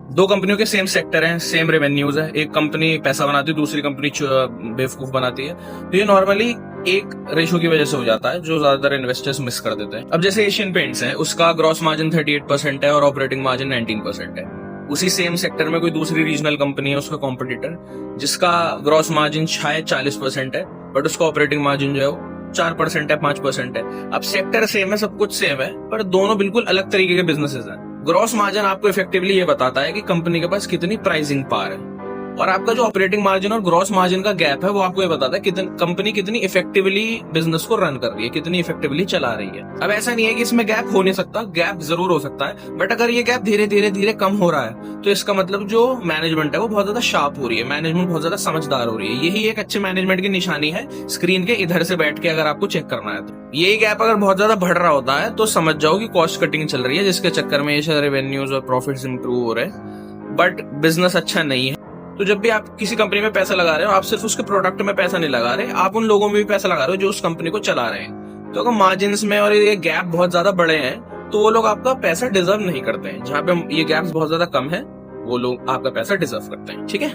दो कंपनियों के सेम सेक्टर हैं, सेम रेवेन्यूज है, एक कंपनी पैसा बनाती है, दूसरी कंपनी बेवकूफ बनाती है। तो ये नॉर्मली एक रेशो की वजह से हो जाता है जो ज्यादातर इन्वेस्टर्स मिस कर देते हैं। अब जैसे एशियन पेंट्स है, उसका ग्रॉस मार्जिन 38% है और ऑपरेटिंग मार्जिन 19% है। उसी सेम सेक्टर में कोई दूसरी रीजनल कंपनी है, उसका कॉम्पिटिटर, जिसका ग्रॉस मार्जिन शायद 40% है, बट उसका ऑपरेटिंग मार्जिन जो है वो 4% है, 5% है। अब सेक्टर सेम है, सब कुछ सेम है, पर दोनों बिल्कुल अलग तरीके के बिजनेसेस हैं। ग्रॉस मार्जिन आपको इफेक्टिवली ये बताता है कि कंपनी के पास कितनी प्राइसिंग पावर है, और आपका जो ऑपरेटिंग मार्जिन और ग्रॉस मार्जिन का गैप है वो आपको ये बताता है कितनी कंपनी कितनी इफेक्टिवली बिजनेस को रन कर रही है, कितनी इफेक्टिवली चला रही है। अब ऐसा नहीं है कि इसमें गैप हो नहीं सकता, गैप जरूर हो सकता है, बट अगर ये गैप धीरे धीरे धीरे कम हो रहा है तो इसका मतलब जो मैनेजमेंट है वो बहुत ज्यादा शार्प हो रही है, मैनेजमेंट बहुत ज्यादा समझदार हो रही है। यही एक अच्छे मैनेजमेंट की निशानी है। स्क्रीन के इधर से बैठ के अगर आपको चेक करना है तो यही गैप अगर बहुत ज्यादा बढ़ रहा होता है तो समझ जाओ कि कॉस्ट कटिंग चल रही है, जिसके चक्कर में ये रेवेन्यूज और प्रॉफिट्स इंप्रूव हो रहे हैं, बट बिजनेस अच्छा नहीं है। तो जब भी आप किसी कंपनी में पैसा लगा रहे हो, आप सिर्फ उसके प्रोडक्ट में पैसा नहीं लगा रहे, आप उन लोगों में भी पैसा लगा रहे हो जो उस कंपनी को चला रहे हैं। तो अगर मार्जिन्स में और ये गैप बहुत ज्यादा बड़े हैं तो वो लोग आपका पैसा डिजर्व नहीं करते हैं। जहां पे ये गैप्स बहुत ज्यादा कम है वो लोग आपका पैसा डिजर्व करते हैं। ठीक है।